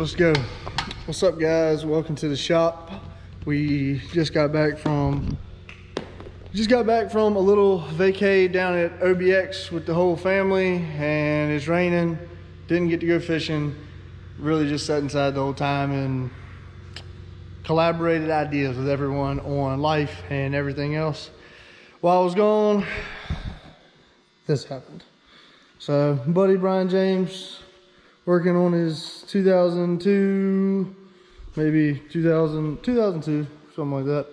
Let's go. What's up, guys? Welcome to the shop. We just got back from a little vacay down at OBX with the whole family, and it's raining. Didn't get to go fishing. Really just sat inside the whole time and collaborated ideas with everyone on life and everything else. While I was gone, this happened. So, buddy Brian James, working on his 2002, maybe 2002, something like that,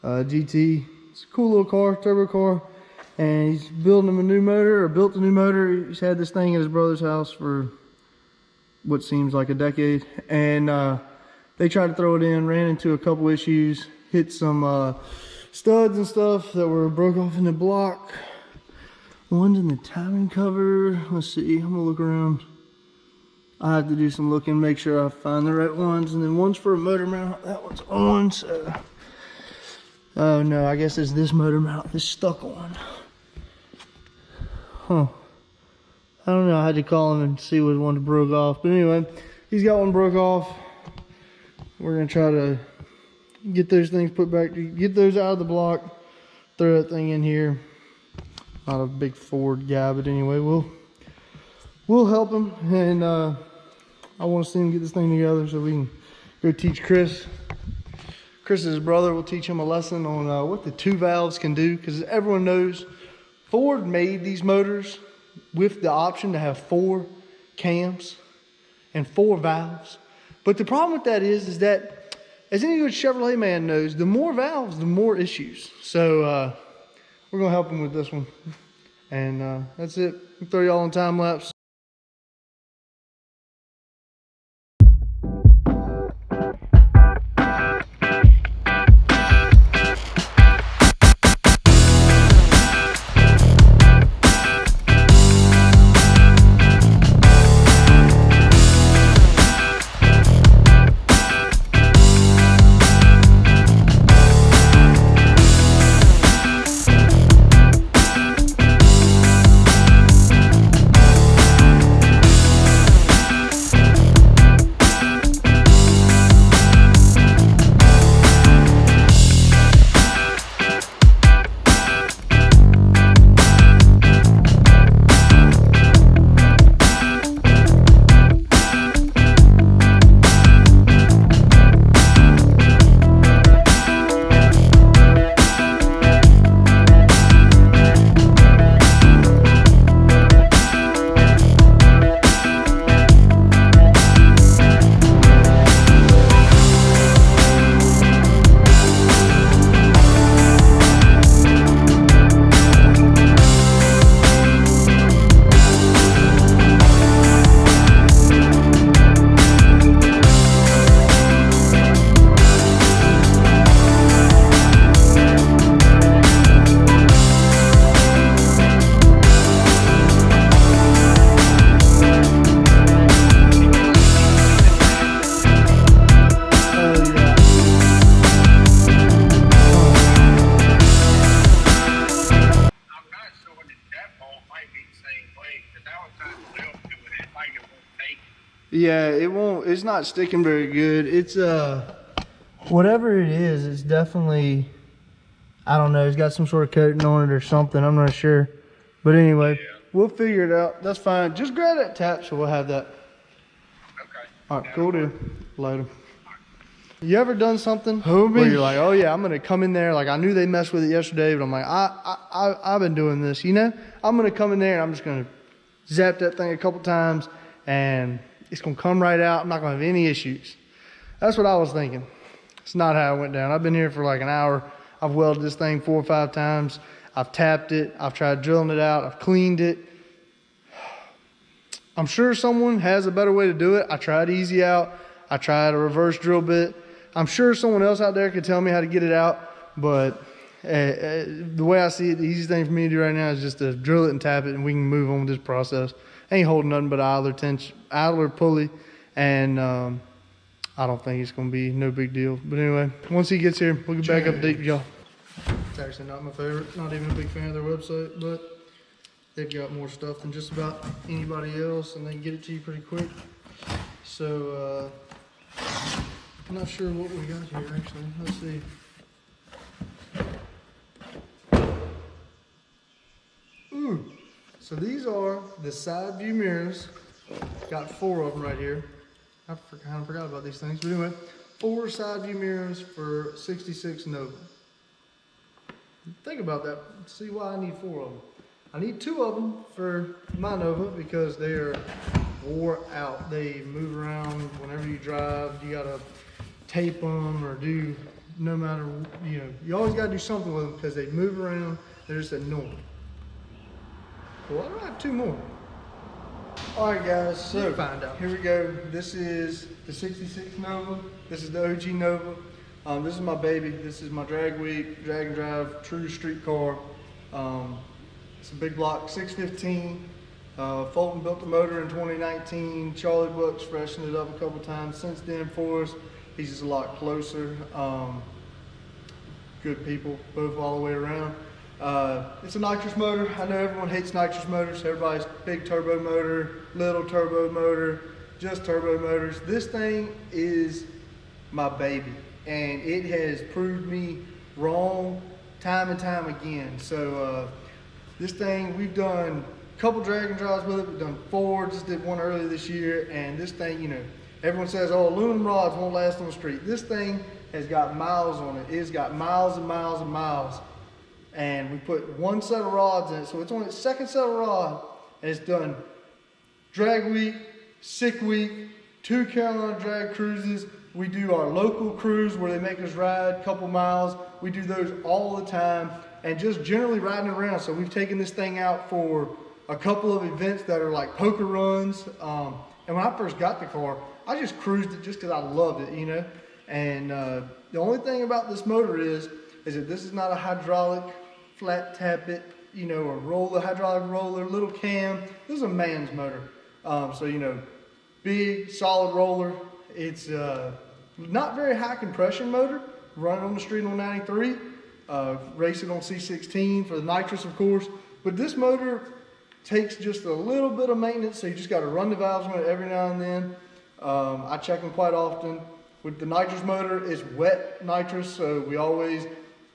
GT. It's a cool little car, turbo car, and he's built a new motor. He's had this thing at his brother's house for what seems like a decade, and they tried to throw it in, ran into a couple issues, hit some studs and stuff that were broke off in the block. One's in the timing cover. Let's see, I'm gonna look around. I have to do some looking, make sure I find the right ones. And then one's for a motor mount. That one's on, so. Oh no, I guess it's this motor mount that's stuck on. Huh. I don't know, I had to call him and see which one broke off. But anyway, he's got one broke off. We're gonna try to get those things put back, get those out of the block, throw that thing in here. Not a big Ford guy, but anyway, we'll help him, and I want to see him get this thing together so we can go teach Chris. Chris's brother will teach him a lesson on what the two valves can do, because everyone knows Ford made these motors with the option to have 4 cams and 4 valves. But the problem with that is that, as any good Chevrolet man knows, the more valves, the more issues. So we're gonna help him with this one, and that's it. We'll throw y'all on time lapse. Yeah, it won't, it's not sticking very good. It's whatever it is, it's definitely, I don't know, it's got some sort of coating on it or something, I'm not sure. But anyway, we'll figure it out. That's fine. Just grab that tap so we'll have that. Okay. All right, cool deal. Later. You ever done something where you're like, oh yeah, I'm gonna come in there, like I knew they messed with it yesterday, but I'm like, I've been doing this, you know? I'm gonna come in there and I'm just gonna zap that thing a couple times and it's gonna come right out. I'm not gonna have any issues. That's what I was thinking. It's not how it went down. I've been here for like an hour. I've welded this thing 4 or 5 times. I've tapped it. I've tried drilling it out. I've cleaned it. I'm sure someone has a better way to do it. I tried easy out. I tried a reverse drill bit. I'm sure someone else out there could tell me how to get it out, but the way I see it, the easiest thing for me to do right now is just to drill it and tap it, and we can move on with this process. Ain't holding nothing but idler pulley, and I don't think it's gonna be no big deal. But anyway, once he gets here, we'll get back update with y'all. It's actually not my favorite. Not even a big fan of their website, but they've got more stuff than just about anybody else, and they can get it to you pretty quick. So I'm not sure what we got here actually. Let's see. Ooh, so these are the side view mirrors. Got 4 of them right here. I kind of forgot about these things. But anyway, 4 side view mirrors for 66 Nova. Think about that. See why I need 4 of them. I need 2 of them for my Nova because they are wore out. They move around whenever you drive. You gotta tape them or do, no matter, you know, you always gotta do something with them because they move around. They're just annoying. Well, why do I have 2 more? All right, guys, so find out. Here we go. This is the 66 Nova. This is the OG Nova. This is my baby. This is my drag week, drag and drive, true street car. It's a big block, 615. Fulton built the motor in 2019. Charlie Bucks freshened it up a couple times since then for us. He's just a lot closer. Good people, both all the way around. It's a nitrous motor. I know everyone hates nitrous motors. Everybody's big turbo motor, little turbo motor, just turbo motors. This thing is my baby, and it has proved me wrong time and time again. So this thing, we've done a couple drag and drives with it. We've done 4, just did one earlier this year, and this thing, you know, everyone says, oh, aluminum rods won't last on the street. This thing has got miles on it. It's got miles and miles and miles. And we put 1 set of rods in it, so it's only its 2nd set of rod, and it's done drag week, sick week, 2 Carolina drag cruises. We do our local cruise where they make us ride a couple miles. We do those all the time, and just generally riding around. So we've taken this thing out for a couple of events that are like poker runs. And when I first got the car, I just cruised it just because I loved it, you know. And the only thing about this motor is that this is not a hydraulic flat tap it, you know, a roller, hydraulic roller, little cam. This is a man's motor. So, you know, big, solid roller. It's not very high compression motor, running on the street on 93, racing on C16 for the nitrous, of course. But this motor takes just a little bit of maintenance, so you just got to run the valves on it every now and then. I check them quite often. With the nitrous motor, it's wet nitrous, so we always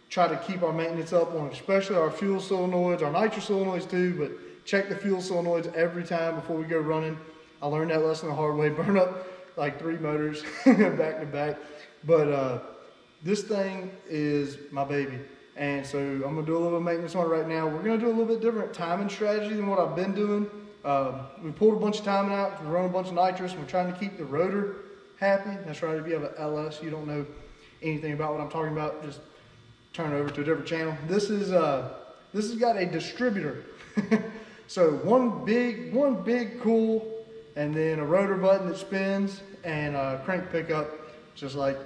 try to keep our maintenance up on especially our fuel solenoids, our nitrous solenoids too, but check the fuel solenoids every time before we go running. I learned that lesson the hard way, burn up like 3 motors back to back. But this thing is my baby. And so I'm gonna do a little bit of maintenance on it right now. We're gonna do a little bit different timing strategy than what I've been doing. We pulled a bunch of timing out, we run a bunch of nitrous, and we're trying to keep the rotor happy. That's right, if you have an LS, you don't know anything about what I'm talking about, just turn it over to a different channel. This has got a distributor. So one big cool, and then a rotor button that spins, and a crank pickup, just like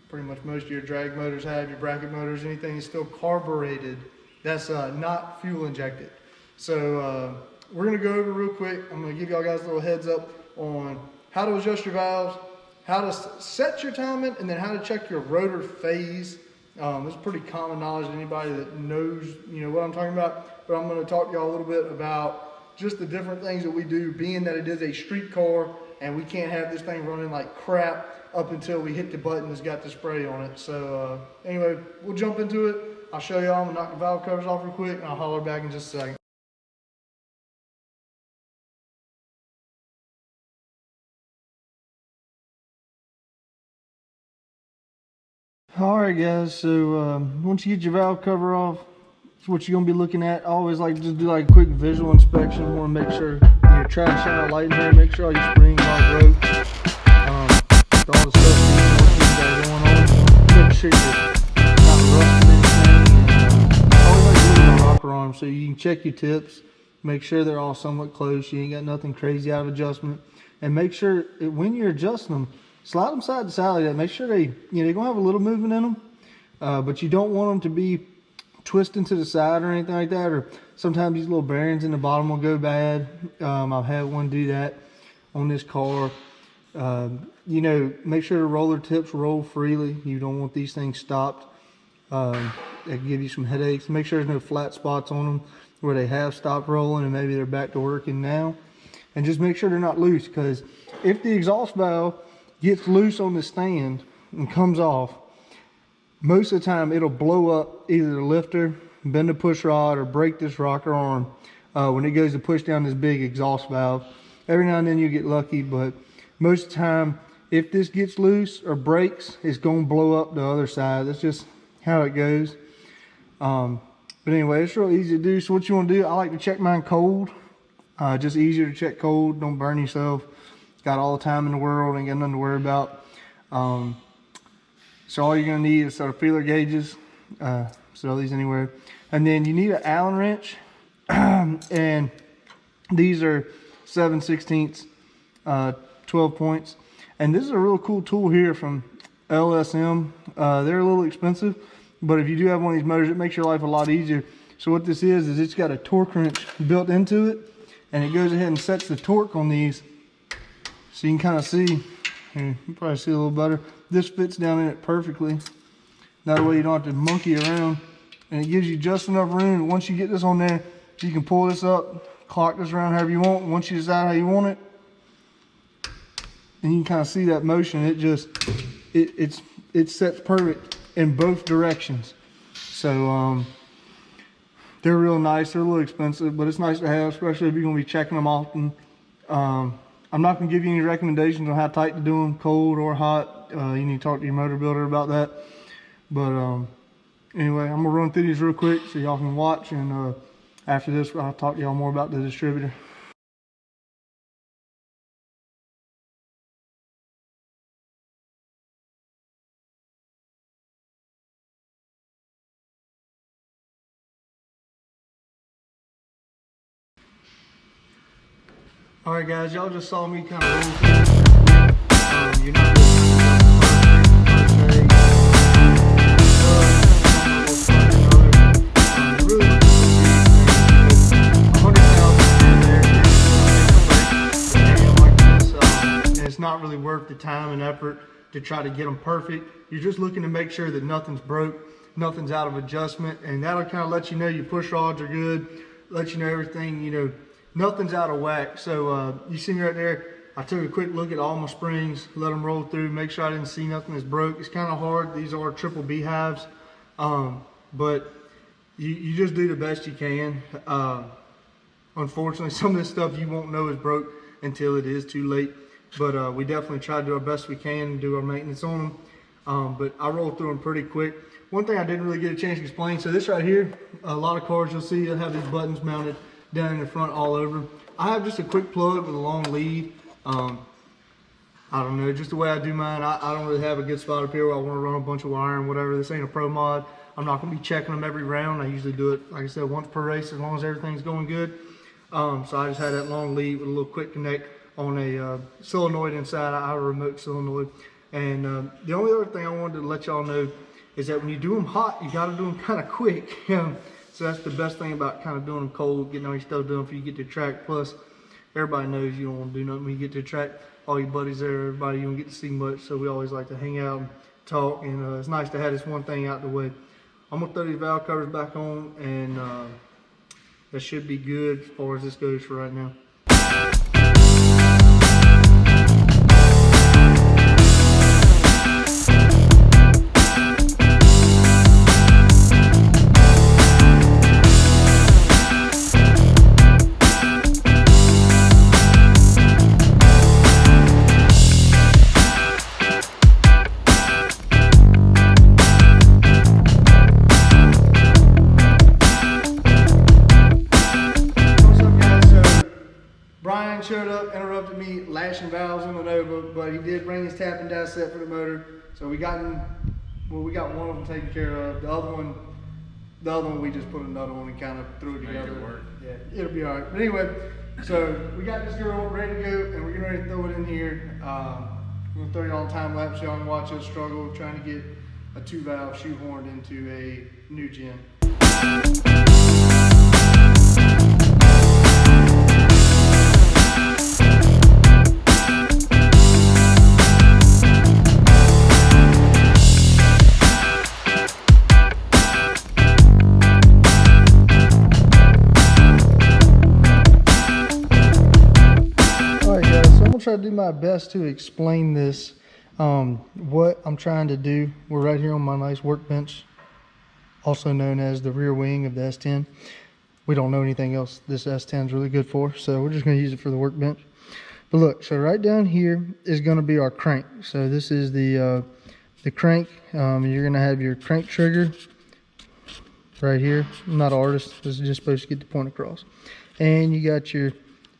pretty much most of your drag motors have, your bracket motors, anything is still carbureted. That's not fuel injected. So we're gonna go over real quick. I'm gonna give y'all guys a little heads up on how to adjust your valves, how to set your timing, and then how to check your rotor phase. This is pretty common knowledge to anybody that knows, you know, what I'm talking about. But I'm going to talk to y'all a little bit about just the different things that we do, being that it is a street car and we can't have this thing running like crap up until we hit the button that's got the spray on it. So anyway, we'll jump into it. I'll show y'all. I'm going to knock the valve covers off real quick, and I'll holler back in just a second. All right, guys, so once you get your valve cover off, that's what you're gonna be looking at. I always like to just do like a quick visual inspection. I want to make sure, you know, try and shine a light in here, make sure all your springs aren't broke. With all the stuff you got going on, make sure you're not rusting anything. I always like to look at the rocker arm so you can check your tips, make sure they're all somewhat close. You ain't got nothing crazy out of adjustment, and make sure when you're adjusting them, slide them side to side like that. Make sure they, you know, they're gonna have a little movement in them, but you don't want them to be twisting to the side or anything like that. Or sometimes these little bearings in the bottom will go bad. I've had one do that on this car. You know, make sure the roller tips roll freely. You don't want these things stopped. That can give you some headaches. Make sure there's no flat spots on them where they have stopped rolling and maybe they're back to working now. and just make sure they're not loose, because if the exhaust valve gets loose on the stand and comes off, most of the time it'll blow up either the lifter, bend the push rod, or break this rocker arm when it goes to push down this big exhaust valve. Every now and then you get lucky, but most of the time, if this gets loose or breaks, it's going to blow up the other side. That's just how it goes. But anyway, it's real easy to do. So what you want to do, I like to check mine cold. Just easier to check cold. Don't burn yourself. Got all the time in the world. Ain't got nothing to worry about. So all you're going to need is a set of feeler gauges. Sell these anywhere. And then you need an Allen wrench. And these are 7/16 12 points. And this is a real cool tool here from LSM. They're a little expensive, but if you do have one of these motors, it makes your life a lot easier. So what this is it's got a torque wrench built into it, and it goes ahead and sets the torque on these. So you can kind of see, here, you can probably see a little better. This fits down in it perfectly. That way you don't have to monkey around, and it gives you just enough room. Once you get this on there, you can pull this up, clock this around however you want. Once you decide how you want it, and you can kind of see that motion. It sets perfect in both directions. So they're real nice. They're a little expensive, but it's nice to have, especially if you're going to be checking them often. I'm not going to give you any recommendations on how tight to do them, cold or hot. You need to talk to your motor builder about that. But anyway, I'm going to run through these real quick so y'all can watch, and after this I'll talk to y'all more about the distributor. Alright guys, y'all just saw me kind of roll through this. You're not it's not really worth the time and effort to try to get them perfect. You're just looking to make sure that nothing's broke, nothing's out of adjustment, and that'll kind of let you know your push rods are good, let you know everything, you know, nothing's out of whack. So you see me right there, I took a quick look at all my springs, let them roll through, make sure I didn't see nothing that's broke. It's kind of hard. These are triple beehives, but you just do the best you can. Unfortunately, some of this stuff you won't know is broke until it is too late. But we definitely try to do our best we can and do our maintenance on them. But I rolled through them pretty quick. One thing I didn't really get a chance to explain, so this right here, a lot of cars you'll see, they'll have these buttons mounted down in the front all over. I have just a quick plug with a long lead. I don't know, just the way I do mine. I don't really have a good spot up here where I want to run a bunch of wire and whatever. This ain't a pro mod. I'm not going to be checking them every round. I usually do it, like I said, once per race as long as everything's going good. So I just had that long lead with a little quick connect on a solenoid inside, a remote solenoid. And the only other thing I wanted to let y'all know is that when you do them hot, you got to do them kind of quick. So that's the best thing about kind of doing them cold, getting all your stuff done before you get to the track. Plus, everybody knows you don't want to do nothing when you get to the track. All your buddies there, everybody, you don't get to see much. So we always like to hang out and talk. And it's nice to have this one thing out the way. I'm going to throw these valve covers back on, and that should be good as far as this goes for right now. Showed up, interrupted me lashing valves in the Nova, but he did bring his tapping down set for the motor. So we got one of them taken care of. The other one we just put another one and kind of threw it together. Yeah, it'll be all right. But anyway, so we got this girl ready to go, and we're getting ready to throw it in here. I'm gonna throw you on time lapse. Y'all can watch us struggle trying to get a 2-valve shoehorned into a new gen. try to do my best to explain this, what I'm trying to do. We're right here on my nice workbench, also known as the rear wing of the S10. We don't know anything else this S10 is really good for, so we're just going to use it for the workbench. But look, so right down here is going to be our crank. So this is the crank. You're going to have your crank trigger right here. I'm not an artist. This is just supposed to get the point across. And you got your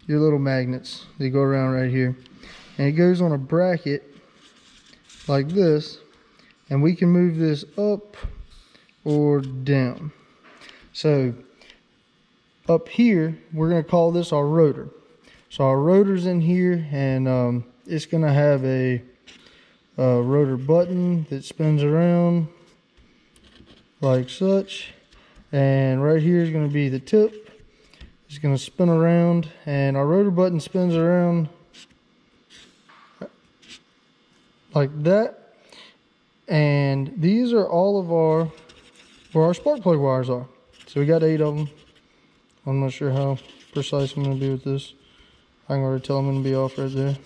little magnets. They go around right here. And it goes on a bracket like this. And we can move this up or down. So up here, we're going to call this our rotor. So our rotor's in here, and it's going to have a rotor button that spins around like such. And right here is going to be the tip. It's going to spin around, and our rotor button spins around like that. And these are all of where our spark plug wires are. So we got 8 of them. I'm not sure how precise I'm going to be with this. I can already tell I'm going to be off right there. 1,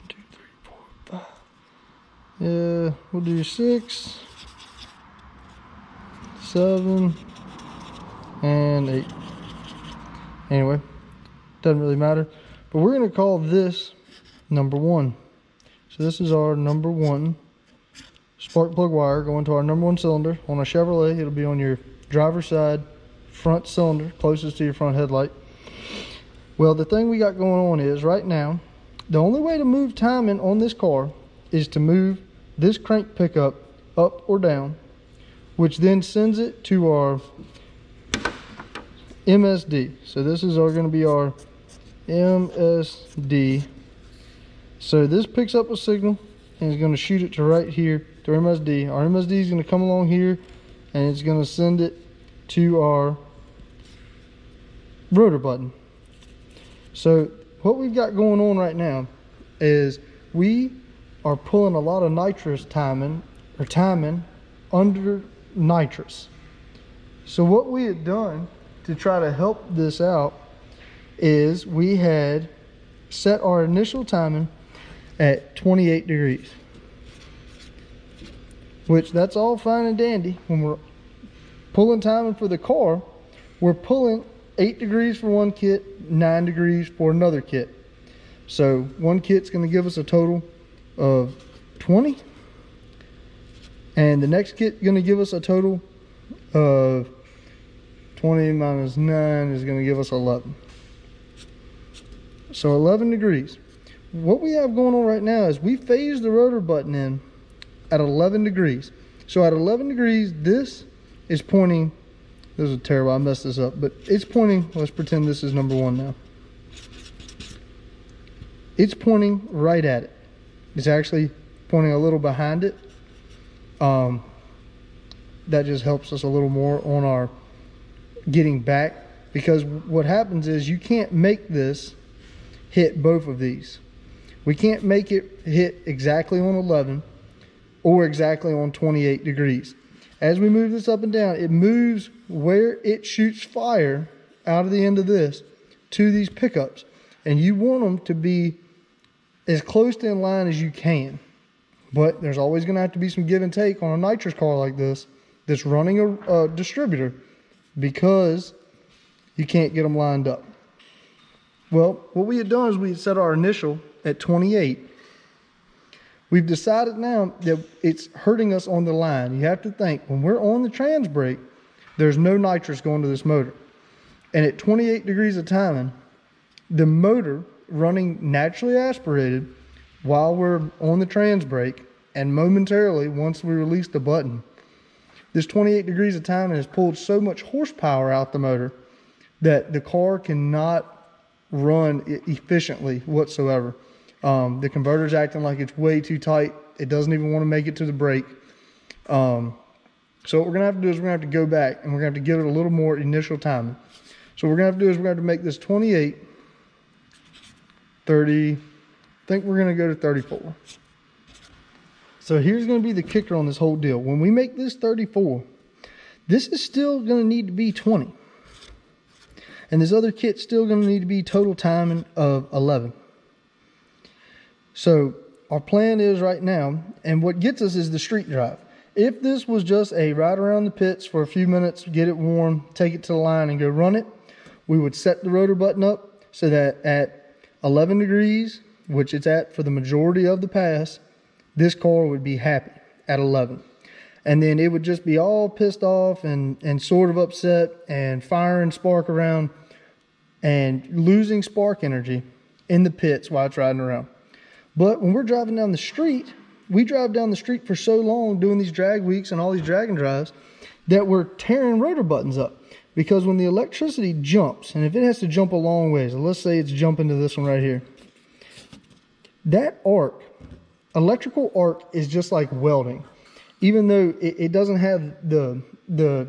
2, 3, 4, 5. Yeah, we'll do 6, 7, and 8. Anyway, doesn't really matter. But we're going to call this number 1. So this is our number 1 spark plug wire going to our number 1 cylinder. On a Chevrolet, it'll be on your driver's side front cylinder, closest to your front headlight. Well, the thing we got going on is right now, the only way to move timing on this car is to move this crank pickup up or down, which then sends it to our MSD. So this is going to be our MSD. So this picks up a signal and is going to shoot it to right here to MSD. Our MSD is going to come along here and it's going to send it to our rotor button. So what we've got going on right now is we are pulling a lot of nitrous timing under nitrous. So what we had done to try to help this out is we had set our initial timing at 28 degrees, which that's all fine and dandy. When we're pulling timing for the car, we're pulling 8 degrees for one kit, 9 degrees for another kit. So one kit's going to give us a total of 20, and the next kit going to give us a total of 20 minus 9 is going to give us 11. So 11 degrees. What we have going on right now is we phase the rotor button in at 11 degrees. So at 11 degrees, this is pointing, this is terrible, I messed this up, but it's pointing, let's pretend this is number 1 now. It's pointing right at it. It's actually pointing a little behind it. That just helps us a little more on our getting back, because what happens is you can't make this hit both of these. We can't make it hit exactly on 11 or exactly on 28 degrees. As we move this up and down, it moves where it shoots fire out of the end of this to these pickups. And you want them to be as close to in line as you can. But there's always going to have to be some give and take on a nitrous car like this that's running a distributor, because you can't get them lined up. Well, what we had done is we had set our initial at 28. We've decided now that it's hurting us on the line. You have to think, when we're on the trans brake, there's no nitrous going to this motor. And at 28 degrees of timing, the motor running naturally aspirated while we're on the trans brake, and momentarily once we release the button, this 28 degrees of timing has pulled so much horsepower out the motor that the car cannot run efficiently whatsoever. The converter's acting like it's way too tight. It doesn't even want to make it to the brake. So what we're gonna have to do is we're gonna have to go back and we're gonna have to give it a little more initial timing. So what we're gonna have to do is we're gonna have to make this 28, 30, I think we're gonna go to 34. So here's gonna be the kicker on this whole deal. When we make this 34, this is still gonna need to be 20. And this other kit's still going to need to be total timing of 11. So our plan is right now, and what gets us is the street drive. If this was just a ride around the pits for a few minutes, get it warm, take it to the line and go run it, we would set the rotor button up so that at 11 degrees, which it's at for the majority of the pass, this car would be happy at 11. And then it would just be all pissed off and sort of upset and firing spark around and losing spark energy in the pits while it's riding around. But when we're driving down the street, we drive down the street for so long doing these drag weeks and all these drag and drives that we're tearing rotor buttons up. Because when the electricity jumps, and if it has to jump a long ways, let's say it's jumping to this one right here, that arc, electrical arc, is just like welding. Even though it doesn't have the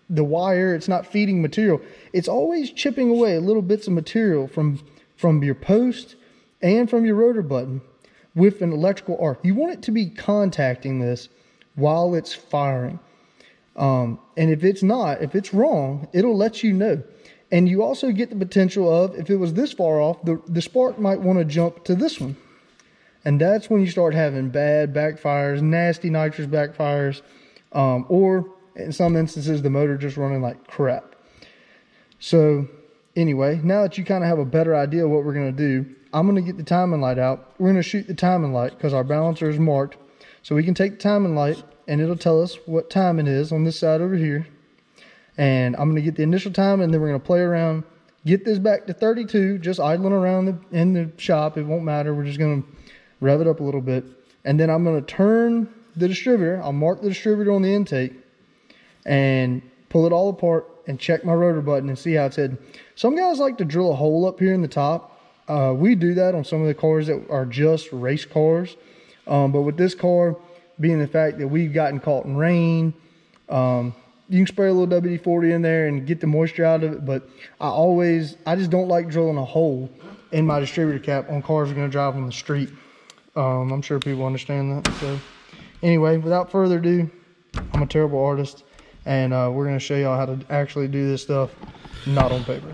wire, it's not feeding material, it's always chipping away little bits of material from your post and from your rotor button with an electrical arc. You want it to be contacting this while it's firing. And if it's not, if it's wrong, it'll let you know. And you also get the potential of, if it was this far off, the spark might want to jump to this one. And that's when you start having bad backfires, nasty nitrous backfires, or in some instances, the motor just running like crap. So anyway, now that you kind of have a better idea of what we're going to do, I'm going to get the timing light out. We're going to shoot the timing light because our balancer is marked. So we can take the timing light and it'll tell us what time it is on this side over here. And I'm going to get the initial time and then we're going to play around, get this back to 32, just idling around in the shop. It won't matter. We're just going to rev it up a little bit. And then I'm going to turn the distributor. I'll mark the distributor on the intake and pull it all apart and check my rotor button and see how it's heading. Some guys like to drill a hole up here in the top. We do that on some of the cars that are just race cars. But with this car, being the fact that we've gotten caught in rain, you can spray a little WD-40 in there and get the moisture out of it. But I just don't like drilling a hole in my distributor cap on cars that are going to drive on the street. I'm sure people understand that. So anyway, without further ado, I'm a terrible artist, and we're going to show y'all how to actually do this stuff, not on paper.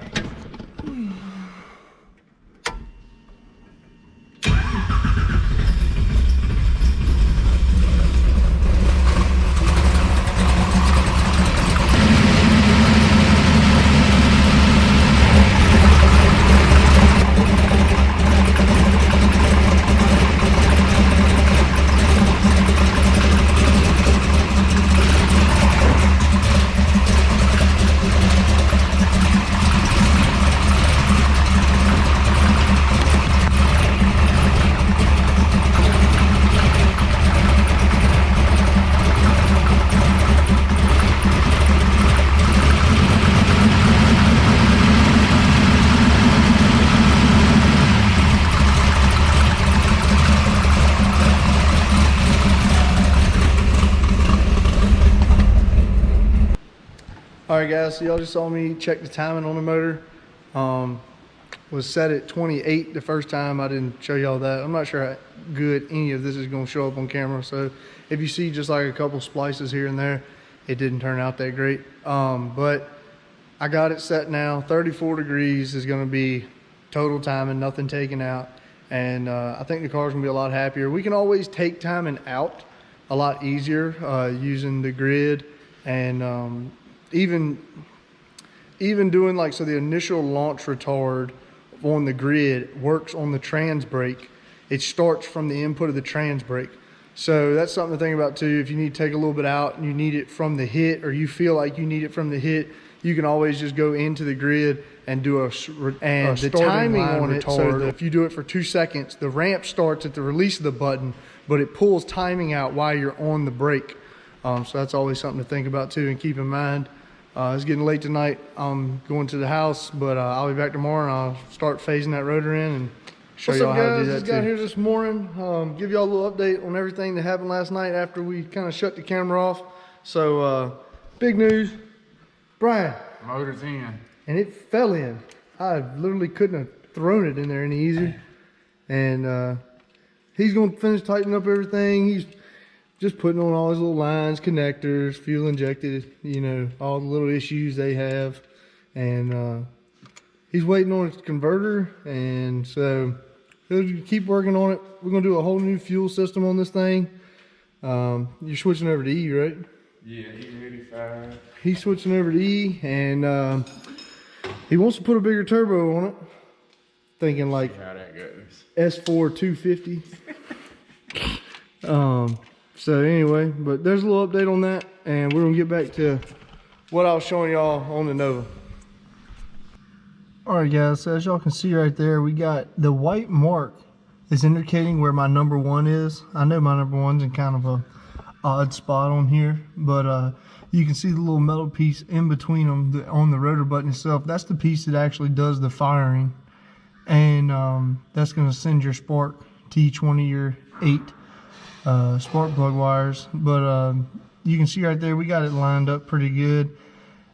Alright guys, so y'all just saw me check the timing on the motor. Was set at 28 the first time. I didn't show y'all that. I'm not sure how good any of this is going to show up on camera. So if you see just like a couple splices here and there, it didn't turn out that great. But I got it set now. 34 degrees is going to be total timing, nothing taken out. And I think the car's going to be a lot happier. We can always take timing out a lot easier using the grid and even doing like, so the initial launch retard on the grid works on the trans brake. It starts from the input of the trans brake. So that's something to think about too. If you need to take a little bit out and you need it from the hit, or you feel like you need it from the hit, you can always just go into the grid and do the timing on it. So that if you do it for 2 seconds, the ramp starts at the release of the button, but it pulls timing out while you're on the brake. So that's always something to think about too and keep in mind. It's getting late tonight. I'm going to the house, but I'll be back tomorrow and I'll start phasing that rotor in and show y'all how to do that too. Just got here this morning, give y'all a little update on everything that happened last night after we kind of shut the camera off. So big news, Brian. Motor's in. And it fell in. I literally couldn't have thrown it in there any easier. And he's going to finish tightening up everything. He's just putting on all his little lines, connectors, fuel injected, you know, all the little issues they have. And he's waiting on his converter, and so he'll keep working on it. We're gonna do a whole new fuel system on this thing. You're switching over to E, right? Yeah, E85. He's switching over to E, and he wants to put a bigger turbo on it. Thinking like See how that goes. S4 250. So anyway, but there's a little update on that, and we're gonna get back to what I was showing y'all on the Nova. All right, guys, so as y'all can see right there, we got the white mark is indicating where my number one is. I know my number one's in kind of a odd spot on here, but you can see the little metal piece in between them on the rotor button itself. That's the piece that actually does the firing, and that's going to send your spark to each one of your 8 spark plug wires. But you can see right there, we got it lined up pretty good.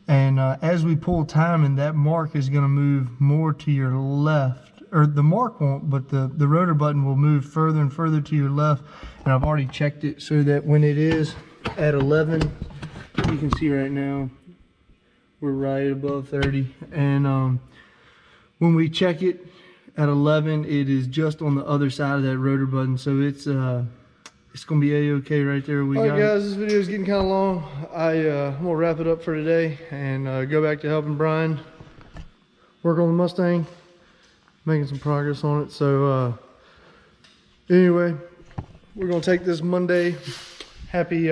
And as we pull timing, that mark is going to move more to your left, or the mark won't, but the rotor button will move further and further to your left. And I've already checked it so that when it is at 11, you can see right now we're right above 30. And when we check it at 11, it is just on the other side of that rotor button, so it's gonna be a-okay right there. All right, guys, this video is getting kind of long. I'm gonna wrap it up for today and go back to helping Brian work on the Mustang, making some progress on it. So anyway, we're gonna take this Monday, happy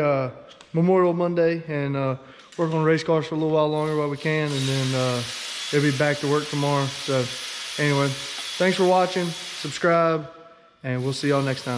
Memorial Monday, and work on race cars for a little while longer while we can, and then they'll be back to work tomorrow. So anyway, thanks for watching, subscribe, and we'll see y'all next time.